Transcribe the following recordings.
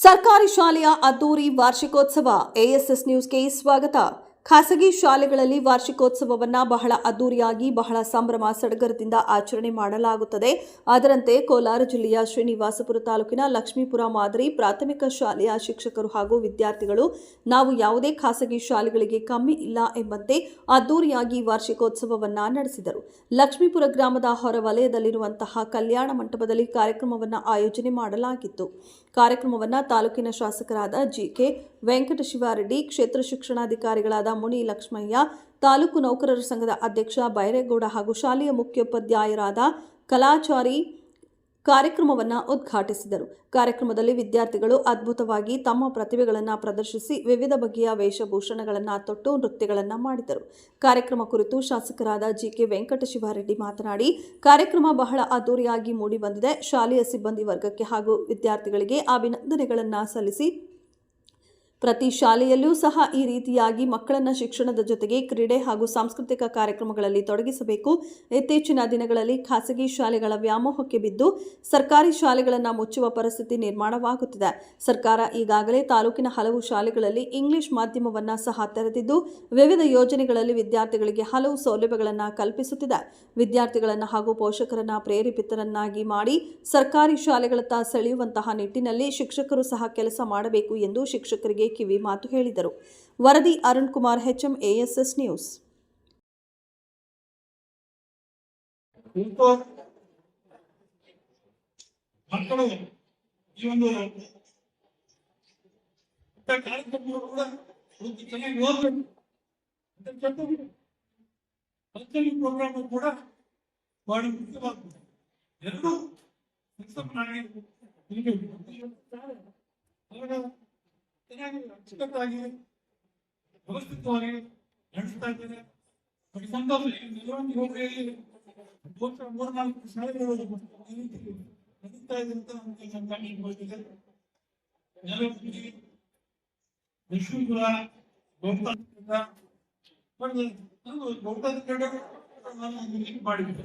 ಸರ್ಕಾರಿ ಶಾಲೆಯ ಅದ್ದೂರಿ ವಾರ್ಷಿಕೋತ್ಸವ. ಎಎಸ್ಎಸ್ ನ್ಯೂಸ್ಗೆ ಸ್ವಾಗತ. ಖಾಸಗಿ ಶಾಲೆಗಳಲ್ಲಿ ವಾರ್ಷಿಕೋತ್ಸವವನ್ನು ಬಹಳ ಅದ್ದೂರಿಯಾಗಿ ಬಹಳ ಸಂಭ್ರಮ ಸಡಗರದಿಂದ ಆಚರಣೆ ಮಾಡಲಾಗುತ್ತದೆ. ಅದರಂತೆ ಕೋಲಾರ ಜಿಲ್ಲೆಯ ಶ್ರೀನಿವಾಸಪುರ ತಾಲೂಕಿನ ಲಕ್ಷ್ಮೀಪುರ ಮಾದರಿ ಪ್ರಾಥಮಿಕ ಶಾಲೆಯ ಶಿಕ್ಷಕರು ಹಾಗೂ ವಿದ್ಯಾರ್ಥಿಗಳು ನಾವು ಯಾವುದೇ ಖಾಸಗಿ ಶಾಲೆಗಳಿಗೆ ಕಮ್ಮಿ ಇಲ್ಲ ಎಂಬಂತೆ ಅದ್ದೂರಿಯಾಗಿ ವಾರ್ಷಿಕೋತ್ಸವವನ್ನು ನಡೆಸಿದರು. ಲಕ್ಷ್ಮೀಪುರ ಗ್ರಾಮದ ಹೊರವಲಯದಲ್ಲಿರುವಂತಹ ಕಲ್ಯಾಣ ಮಂಟಪದಲ್ಲಿ ಕಾರ್ಯಕ್ರಮವನ್ನು ಆಯೋಜನೆ ಮಾಡಲಾಗಿತ್ತು. ಕಾರ್ಯಕ್ರಮವನ್ನು ತಾಲೂಕಿನ ಶಾಸಕರಾದ ಜಿಕೆ ವೆಂಕಟಶಿವಾರೆಡ್ಡಿ, ಕ್ಷೇತ್ರ ಶಿಕ್ಷಣಾಧಿಕಾರಿಗಳಾದ ಮುನಿ ಲಕ್ಷ್ಮಯ್ಯ, ತಾಲೂಕು ನೌಕರರ ಸಂಘದ ಅಧ್ಯಕ್ಷ ಬೈರೇಗೌಡ ಹಾಗೂ ಶಾಲೆಯ ಮುಖ್ಯೋಪಾಧ್ಯಾಯರಾದ ಕಲಾಚಾರಿ ಕಾರ್ಯಕ್ರಮವನ್ನು ಉದ್ಘಾಟಿಸಿದರು. ಕಾರ್ಯಕ್ರಮದಲ್ಲಿ ವಿದ್ಯಾರ್ಥಿಗಳು ಅದ್ಭುತವಾಗಿ ತಮ್ಮ ಪ್ರತಿಭೆಗಳನ್ನು ಪ್ರದರ್ಶಿಸಿ ವಿವಿಧ ಬಗೆಯ ವೇಷಭೂಷಣಗಳನ್ನು ತೊಟ್ಟು ನೃತ್ಯಗಳನ್ನು ಮಾಡಿದರು. ಕಾರ್ಯಕ್ರಮ ಕುರಿತು ಶಾಸಕರಾದ ಜಿಕೆ ವೆಂಕಟಶಿವಾರೆಡ್ಡಿ ಮಾತನಾಡಿ, ಕಾರ್ಯಕ್ರಮ ಬಹಳ ಅದ್ದೂರಿಯಾಗಿ ಮೂಡಿಬಂದಿದೆ. ಶಾಲೆಯ ಸಿಬ್ಬಂದಿ ವರ್ಗಕ್ಕೆ ಹಾಗೂ ವಿದ್ಯಾರ್ಥಿಗಳಿಗೆ ಅಭಿನಂದನೆಗಳನ್ನು ಸಲ್ಲಿಸಿ ಪ್ರತಿ ಶಾಲೆಯಲ್ಲೂ ಸಹ ಈ ರೀತಿಯಾಗಿ ಮಕ್ಕಳನ್ನು ಶಿಕ್ಷಣದ ಜೊತೆಗೆ ಕ್ರೀಡೆ ಹಾಗೂ ಸಾಂಸ್ಕೃತಿಕ ಕಾರ್ಯಕ್ರಮಗಳಲ್ಲಿ ತೊಡಗಿಸಬೇಕು. ಇತ್ತೀಚಿನ ದಿನಗಳಲ್ಲಿ ಖಾಸಗಿ ಶಾಲೆಗಳ ವ್ಯಾಮೋಹಕ್ಕೆ ಬಿದ್ದು ಸರ್ಕಾರಿ ಶಾಲೆಗಳನ್ನು ಮುಚ್ಚುವ ಪರಿಸ್ಥಿತಿ ನಿರ್ಮಾಣವಾಗುತ್ತಿದೆ. ಸರ್ಕಾರ ಈಗಾಗಲೇ ತಾಲೂಕಿನ ಹಲವು ಶಾಲೆಗಳಲ್ಲಿ ಇಂಗ್ಲಿಷ್ ಮಾಧ್ಯಮವನ್ನು ಸಹ ತೆರೆದಿದ್ದು ವಿವಿಧ ಯೋಜನೆಗಳಲ್ಲಿ ವಿದ್ಯಾರ್ಥಿಗಳಿಗೆ ಹಲವು ಸೌಲಭ್ಯಗಳನ್ನು ಕಲ್ಪಿಸುತ್ತಿದೆ. ವಿದ್ಯಾರ್ಥಿಗಳನ್ನು ಹಾಗೂ ಪೋಷಕರನ್ನು ಪ್ರೇರೇಪಿತರನ್ನಾಗಿ ಮಾಡಿ ಸರ್ಕಾರಿ ಶಾಲೆಗಳತ್ತ ಸೆಳೆಯುವಂತಹ ನಿಟ್ಟಿನಲ್ಲಿ ಶಿಕ್ಷಕರು ಸಹ ಕೆಲಸ ಮಾಡಬೇಕು ಎಂದು ಶಿಕ್ಷಕರಿಗೆ ಕಿವಿ ಮಾತು ಹೇಳಿದರು. ವರದಿ Arun Kumar, HM, ASS news. ಮಕ್ಕಳು ಈ ಒಂದು ಕಾರ್ಯಕ್ರಮ ಕೂಡ ಚೆನ್ನಾಗಿ ಓದಬೇಕು. ಪ್ರೋಗ್ರಾಮ್ ಕೂಡ ಬಹಳ ಮುಖ್ಯವಾಗ್ತದೆ. ಎರಡು ಚೆನ್ನಾಗಿ ಅಚ್ಚುಕಟ್ಟಾಗಿ ವ್ಯವಸ್ಥಿತವಾಗಿ ನಡೆಸ್ತಾ ಇದ್ದಾರೆ. ಹೋಬಳಿಯಲ್ಲಿ 3-4 ಶಾಲೆಗಳು ನಡೀತಾ ಇದೆ ಅಂತ ಹೇಳ್ತಿದೆ. ಲಕ್ಷ್ಮೀಪುರ ಗೌತಾದ ಕಡೆ ಮಾಡಿಬಿಟ್ಟೆ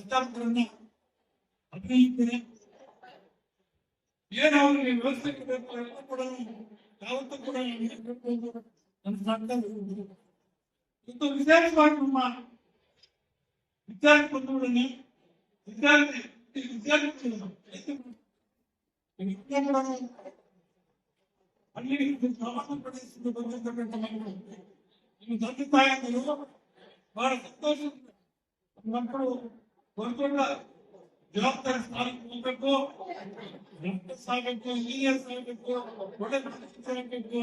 ಅಧ್ಯಾಪಕರನ್ನ ಅಭಿನಯಿಸ್ತೇನೆ. ಏನು ಅವರಿಗೆ ವ್ಯವಸ್ಥೆ ಬೇಕು ಎಲ್ಲ ಕೂಡ ಯಾವತ್ತೂ ಕೂಡ ಇವತ್ತು ವಿಶೇಷವಾಗಿ ನಮ್ಮ ವಿದ್ಯಾರ್ಥಿ ಬಂಧುಗಳನ್ನೇ ವಿದ್ಯಾರ್ಥಿಗಳು ಅಲ್ಲಿ ಗ್ರಾಮೀಣ ಪ್ರದೇಶದಿಂದ ಬಂದಿರ್ತಕ್ಕಂಥ ಮಕ್ಕಳು ನಿಮ್ಮ ತಂದೆ ತಾಯಿಗಳು ಬಹಳ ಸಂತೋಷದಿಂದ ಮಕ್ಕಳು ದೊಡ್ಡ ಜವಾಬ್ದಾರಿ ಸ್ಥಾನಕ್ಕೆ ಹೋಗ್ಬೇಕು, ಡಾಕ್ಟರ್ಸ್ ಆಗಬೇಕು, ಇಂಜಿನಿಯರ್ಸ್ ಆಗಬೇಕು, ಒಳ್ಳೆ ಆಗಬೇಕು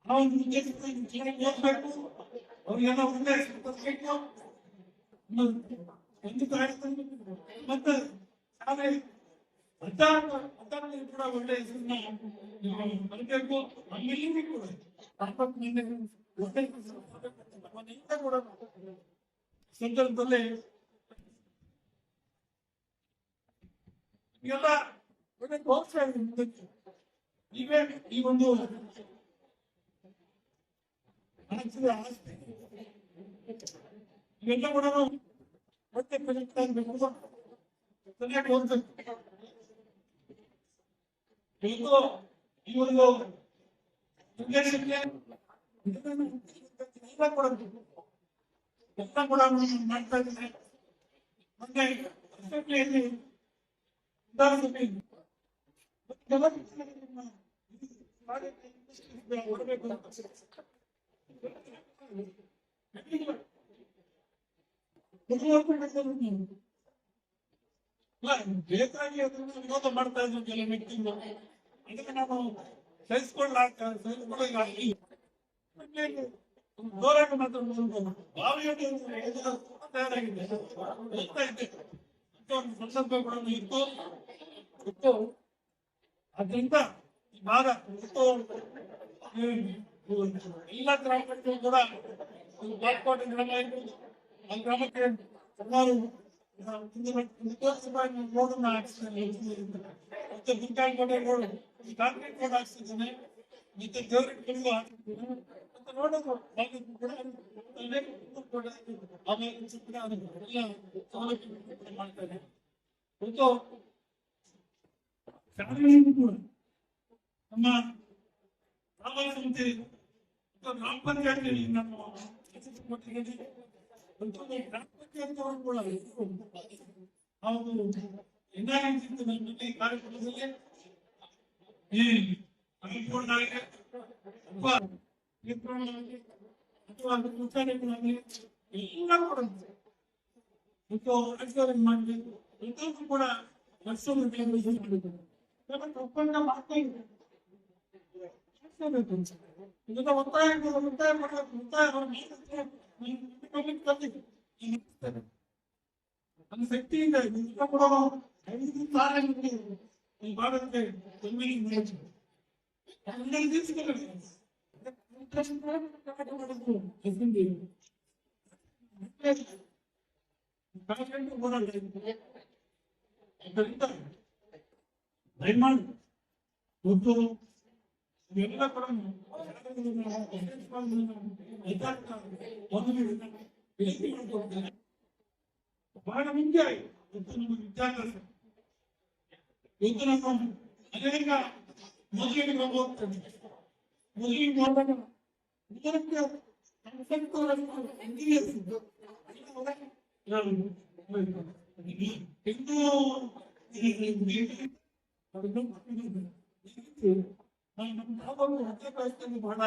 ಆ ಒಂದು ಉದ್ದೇಶದಿಂದ ಚೆನ್ನಾಗಿ ಓದ್ಬೇಕು, ಅವ್ರಿಗೆಲ್ಲ ಒಳ್ಳೆ ಬೇಕು. ಒಂದು ಕಾರ್ಯಕ್ರಮ ಮತ್ತೆ ಶಾಲೆ ಅಧ್ಯಾಪಕರು ಕೂಡ ಒಳ್ಳೆ ಹೆಸರನ್ನ ಬರಬೇಕು. ನಮ್ಮೆಲ್ಲರಿಗೂ ಕೂಡ ಕೂಡ ಸಂದರ್ಭದಲ್ಲಿ ಎಲ್ಲ ಒಳ್ಳೆ ಪ್ರೋತ್ಸಾಹ ನೀವೇ ಈ ಒಂದು ಆಸ್ತಿ ಇವೆಲ್ಲ ಕೂಡ ಮತ್ತೆ ಆಗಬೇಕು, ಸರಿಯಾಗಿ ಓದ್ಬೇಕು. ಈ ಒಂದು ಉದ್ದೇಶಕ್ಕೆ ಎಲ್ಲ ಕೂಡ ಮಾಡ್ತಾ ಇದ್ದೇನೆ. ಮೊನ್ನೆ ಅಸೆಂಬ್ಲಿಯಲ್ಲಿ ಬೇಕಾಗಿ ಅದನ್ನು ವಿರೋಧ ಮಾಡ್ತಾ ಇದ್ರು ಕೆಲವು ವ್ಯಕ್ತಿಗಳು. ಅದಕ್ಕೆ ನಾನು ಸಹಿಸಿಕೊಳ್ಳಿ ಜೋರಾಗಿ ಮಾತಾಡೋದು ಬಾವಿಯಲ್ಲಿ ತಯಾರಾಗಿದೆ ಹೋಗ್ತಾ ಇದ್ದೆ ಅಂತ ಒಂದು ಸಂದರ್ಭ ಕೂಡ ಇತ್ತು. ಅದರಿಂದ ಈ ಭಾಗ ಎಲ್ಲ ಗ್ರಾಮಕ್ಕೂ ಕೂಡ ಬಾಲ್ಕೋಟೆ ಗ್ರಾಮ ಇರ್ಬೋದು, ಆ ಗ್ರಾಮಕ್ಕೆ ಸುಮಾರು ರೋಡನ್ನ ಹಾಕ್ಸಿದ್ದೇನೆ. ಮತ್ತೆ ಗುಂಟಾಲ್ಕೋಟೆ ರೋಡ್ ಕಾಂಕ್ರೀಟ್ ರೋಡ್ ಹಾಕ್ಸಿದ್ದೇನೆ. ಮತ್ತೆ ದೇವರಿಗೆ ಹಾಕ್ಸಿದ್ದೇನೆ. ನೋಡೋದು ಆಮೇಲೆ ಚಿತ್ರ ಎಲ್ಲ ಸೌಲಭ್ಯ ಮಾಡ್ತಾರೆ ಮತ್ತು ಶಾಲೆಯನ್ನು ಕೂಡ ನಮ್ಮ ಗ್ರಾಮ ಸಮಿತಿ ಗ್ರಾಮ ಪಂಚಾಯತ್ ನಮ್ಮ ಮಟ್ಟಿಗೆ ಗ್ರಾಮ ಪಂಚಾಯತ್ ಕೂಡ ಅವರು ಏನಾಗಿತ್ತು ನಮ್ಮ ಕಾರ್ಯಕ್ರಮದಲ್ಲಿ ಈ ಅನುಕೂಲಗಳಿಗೆ ಅಥವಾ ಅಥವಾ ವಿಚಾರಗಳಾಗಲಿ ಎಲ್ಲ ಕೂಡ ಮತ್ತು ರಾಜ್ಯದಲ್ಲಿ ಮಾಡಬೇಕು ಎಲ್ಲರೂ ಕೂಡ ಒಪ್ಪಂದ ಮಾಡ್ತಾ ಇದ್ದಾರೆ ಇದನ್ನ ಒತ್ತಾಯ ನನ್ನ ಶಕ್ತಿಯಿಂದ ಇದನ್ನ ಕೂಡ 5 ಸಾಲಗಳಲ್ಲಿ ಈ ಭಾರತಕ್ಕೆ ದಿವಸಗಳಲ್ಲಿ ಅದರಿಂದ ದಯಮಾಡಿ ಮತ್ತು ಎಲ್ಲ ಕೂಡ ಬಹಳ ಮುಖ್ಯ ಇವತ್ತು ನಮ್ಮ ವಿದ್ಯಾಭ್ಯಾಸ ಇವತ್ತು ನಮ್ಮ ಅನೇಕ ಮದುವೆಗೆ ಹೋಗ್ತದೆ ಮದುವೆ ಮಾಡುವಾಗ ಬಹಳ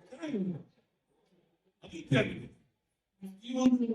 ಚೆನ್ನಾಗಿದೆ ಅಭಿಪ್ರಾಯ ಈ ಒಂದು